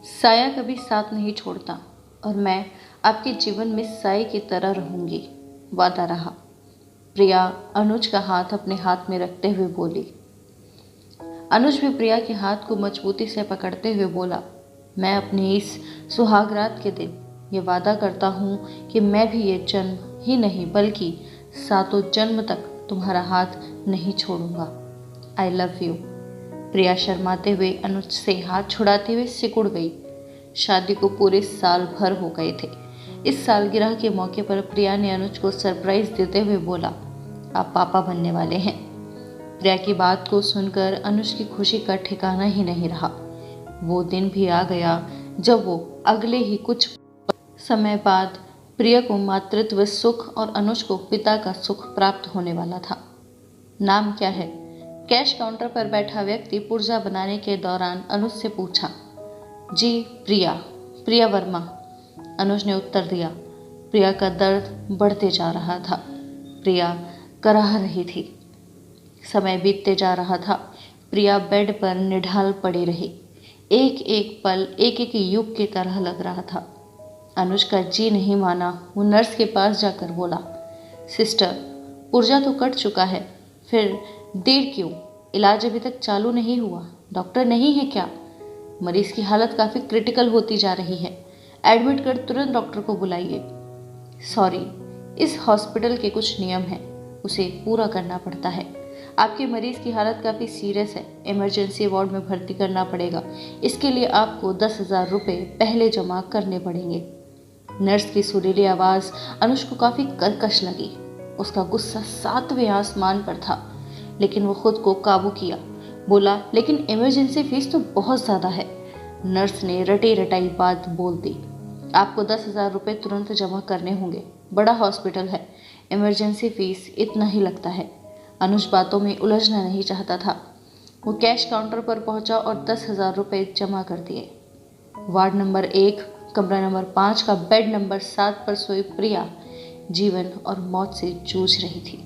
साया कभी साथ नहीं छोड़ता और मैं आपके जीवन में साए की तरह रहूंगी, वादा रहा। प्रिया अनुज का हाथ अपने हाथ में रखते हुए बोली। अनुज भी प्रिया के हाथ को मजबूती से पकड़ते हुए बोला, मैं अपने इस सुहागरात के दिन ये वादा करता हूँ कि मैं भी ये जन्म ही नहीं बल्कि सातों जन्म तक तुम्हारा हाथ नहीं छोड़ूंगा। I love you. प्रिया शर्माते हुए अनुज से हाथ छुड़ाते हुए सिकुड़ गई। शादी को पूरे साल भर हो गए थे। इस सालगिरह के मौके पर प्रिया ने अनुज को सरप्राइज देते हुए बोला, आप पापा बनने वाले हैं। प्रिया की बात को सुनकर अनुज की खुशी का ठिकाना ही नहीं रहा। वो दिन भी आ गया जब वो अगले ही कुछ समय बाद प्रिया को मातृत्व सुख और अनुज को पिता का सुख प्राप्त होने वाला था। नाम क्या है? कैश काउंटर पर बैठा व्यक्ति पुर्जा बनाने के दौरान अनुज से पूछा। जी प्रिया, प्रिया वर्मा, अनुज ने उत्तर दिया। प्रिया का दर्द बढ़ते जा रहा था। प्रिया कराह रही थी। समय बीतते जा रहा था। प्रिया बेड पर निढाल पड़ी रही। एक एक पल एक एक युग की तरह लग रहा था। अनुज का जी नहीं माना। वो नर्स के पास जाकर बोला, सिस्टर, पुर्जा तो कट चुका है, फिर देर क्यों? इलाज अभी तक चालू नहीं हुआ? डॉक्टर नहीं है क्या? मरीज की हालत काफ़ी क्रिटिकल होती जा रही है। एडमिट कर तुरंत डॉक्टर को बुलाइए। सॉरी, इस हॉस्पिटल के कुछ नियम हैं, उसे पूरा करना पड़ता है। आपके मरीज की हालत काफ़ी सीरियस है, इमरजेंसी वार्ड में भर्ती करना पड़ेगा। इसके लिए आपको 10,000 रुपये पहले जमा करने पड़ेंगे। नर्स की सुरीली आवाज़ अनुज को काफ़ी कर्कश लगी। उसका गुस्सा 7वें आसमान पर था, लेकिन वो खुद को काबू किया। बोला, लेकिन इमरजेंसी फीस तो बहुत ज़्यादा है। नर्स ने रटी रटाई बात बोल दी। आपको 10,000 रुपये तुरंत जमा करने होंगे। बड़ा हॉस्पिटल है, इमरजेंसी फीस इतना ही लगता है। अनुज बातों में उलझना नहीं चाहता था। वो कैश काउंटर पर पहुंचा और 10,000 रुपये जमा कर दिए। वार्ड नंबर 1, कमरा नंबर 5 का बेड नंबर 7 पर सोई प्रिया जीवन और मौत से जूझ रही थी।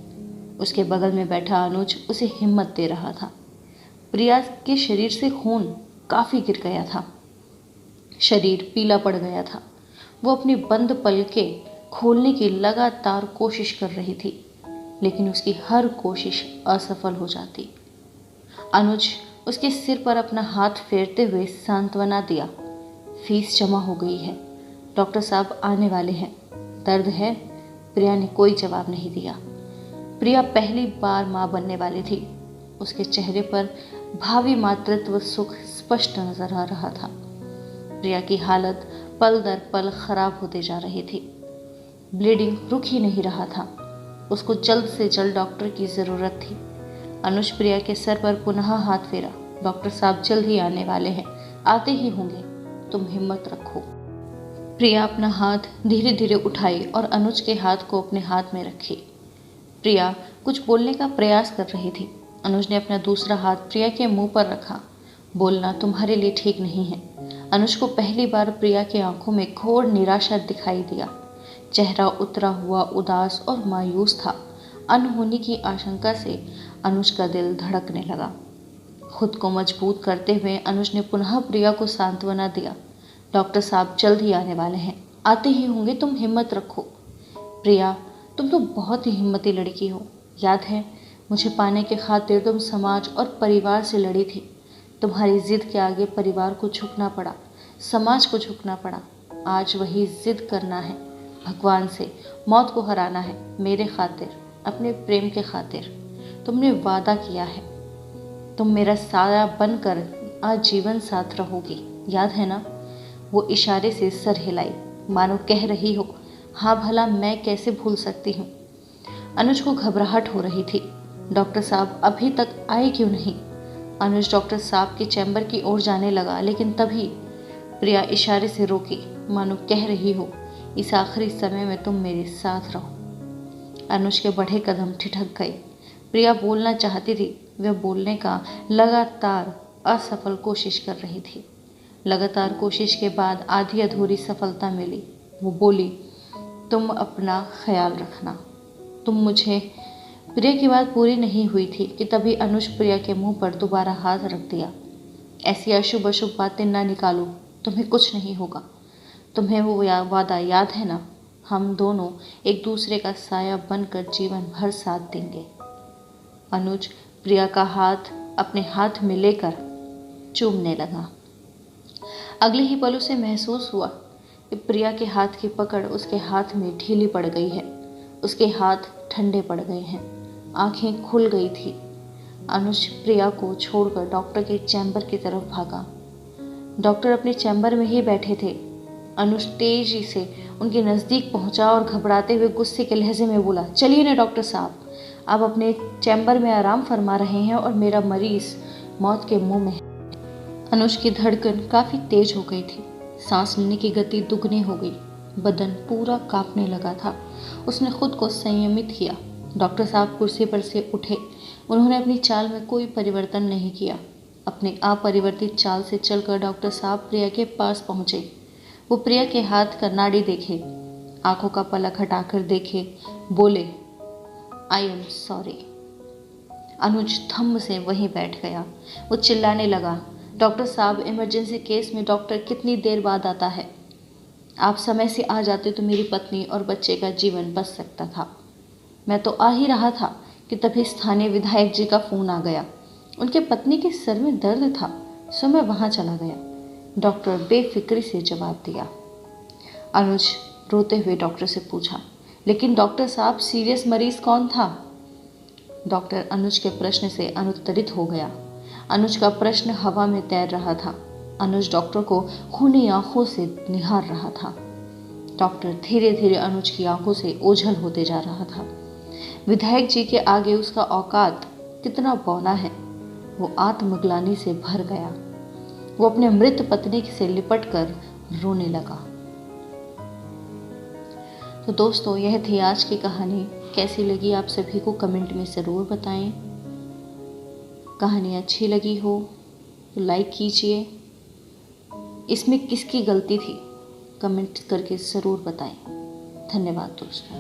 उसके बगल में बैठा अनुज उसे हिम्मत दे रहा था। प्रिया के शरीर से खून काफ़ी गिर गया था। शरीर पीला पड़ गया था। वो अपनी बंद पलकें खोलने की लगातार कोशिश कर रही थी, लेकिन उसकी हर कोशिश असफल हो जाती। अनुज उसके सिर पर अपना हाथ फेरते हुए सांत्वना दिया। फीस जमा हो गई है, डॉक्टर साहब आने वाले हैं। दर्द है? प्रिया ने कोई जवाब नहीं दिया। प्रिया पहली बार माँ बनने वाली थी। उसके चेहरे पर भावी मातृत्व सुख स्पष्ट नजर आ रहा था। प्रिया की हालत पल दर पल खराब होते जा रही थी। ब्लीडिंग रुक ही नहीं रहा था। उसको जल्द से जल्द डॉक्टर की ज़रूरत थी। अनुज प्रिया के सर पर पुनः हाथ फेरा। डॉक्टर साहब जल्द ही आने वाले हैं, आते ही होंगे, तुम हिम्मत रखो। प्रिया अपना हाथ धीरे धीरे उठाई और अनुज के हाथ को अपने हाथ में रखी। प्रिया कुछ बोलने का प्रयास कर रही थी। अनुज ने अपना दूसरा हाथ प्रिया के मुंह पर रखा। बोलना तुम्हारे लिए ठीक नहीं है। अनुज को पहली बार प्रिया की आंखों में घोर निराशा दिखाई दिया। चेहरा उतरा हुआ उदास और मायूस था। अनहोनी की आशंका से अनुज का दिल धड़कने लगा। खुद को मजबूत करते हुए अनुज ने पुनः प्रिया को सांत्वना दिया। डॉक्टर साहब जल्द ही आने वाले हैं, आते ही होंगे, तुम हिम्मत रखो। प्रिया, तुम तो बहुत ही हिम्मती लड़की हो। याद है, मुझे पाने के खातिर तुम समाज और परिवार से लड़ी थी। तुम्हारी जिद के आगे परिवार को झुकना पड़ा, समाज को झुकना पड़ा। आज वही जिद करना है, भगवान से मौत को हराना है, मेरे खातिर, अपने प्रेम के खातिर। तुमने वादा किया है, तुम मेरा साया बनकर आजीवन साथ रहोगी, याद है ना? वो इशारे से सर हिलाई, मानो कह रही हो, हाँ भला मैं कैसे भूल सकती हूँ। अनुज को घबराहट हो रही थी। डॉक्टर साहब अभी तक आए क्यों नहीं? अनुज डॉक्टर साहब के चैम्बर की ओर जाने लगा, लेकिन तभी प्रिया इशारे से रोकी, मानो कह रही हो, इस आखिरी समय में तुम मेरे साथ रहो। अनुज के बढ़े कदम ठिठक गए। प्रिया बोलना चाहती थी, वह बोलने का लगातार असफल कोशिश कर रही थी। लगातार कोशिश के बाद आधी अधूरी सफलता मिली। वो बोली, तुम अपना ख्याल रखना, तुम मुझे। प्रिया की बात पूरी नहीं हुई थी कि तभी अनुज प्रिया के मुंह पर दोबारा हाथ रख दिया। ऐसी अशुभ अशुभ बातें ना निकालो, तुम्हें कुछ नहीं होगा। तुम्हें वो वादा याद है ना? हम दोनों एक दूसरे का साया बनकर जीवन भर साथ देंगे। अनुज प्रिया का हाथ अपने हाथ में लेकर चूमने लगा। अगले ही पल उसे महसूस हुआ कि प्रिया के हाथ की पकड़ उसके हाथ में ढीली पड़ गई है। उसके हाथ ठंडे पड़ गए हैं, आंखें खुल गई थी। अनुज प्रिया को छोड़कर डॉक्टर के चैम्बर की तरफ भागा। डॉक्टर अपने चैम्बर में ही बैठे थे। अनुज तेजी से उनके नज़दीक पहुंचा और घबराते हुए गुस्से के लहजे में बोला, चलिए ना डॉक्टर साहब, आप अपने चैम्बर में आराम फरमा रहे हैं और मेरा मरीज मौत के मुंह में है। अनुज की धड़कन काफ़ी तेज हो गई थी, सांस लेने की गति दुगनी हो गई, बदन पूरा कांपने लगा था। उसने खुद को संयमित किया। डॉक्टर साहब कुर्सी पर से उठे। उन्होंने अपनी चाल में कोई परिवर्तन नहीं किया। अपनी अपरिवर्तित चाल से चलकर डॉक्टर साहब प्रिया के पास पहुंचे। वो प्रिया के हाथ का नाड़ी देखे, आंखों का पलक हटाकर देखे, बोले, आई एम सॉरी। अनुज थम से वहीं बैठ गया। वो चिल्लाने लगा, डॉक्टर साहब, इमरजेंसी केस में डॉक्टर कितनी देर बाद आता है? आप समय से आ जाते तो मेरी पत्नी और बच्चे का जीवन बच सकता था। मैं तो आ ही रहा था कि तभी स्थानीय विधायक जी का फ़ोन आ गया। उनके पत्नी के सर में दर्द था, सो मैं वहाँ चला गया। डॉक्टर बेफिक्री से जवाब दिया। अनुज रोते हुए डॉक्टर से पूछा, लेकिन डॉक्टर साहब, सीरियस मरीज कौन था? डॉक्टर अनुज के प्रश्न से अनुत्तरित हो गया। अनुज का प्रश्न हवा में तैर रहा था। अनुज डॉक्टर को खूनी आंखों से निहार रहा था। डॉक्टर धीरे धीरे अनुज की आंखों से ओझल होते जा रहा था। विधायक जी के आगे उसका औकात कितना बौना है। वो आत्मग्लानि से भर गया। वो अपने मृत पत्नी से लिपटकर रोने लगा। तो दोस्तों, यह थी आज की कहानी। कैसी लगी आप सभी को कमेंट में ज़रूर बताएं। कहानी अच्छी लगी हो तो लाइक कीजिए। इसमें किसकी गलती थी कमेंट करके ज़रूर बताएं। धन्यवाद दोस्तों।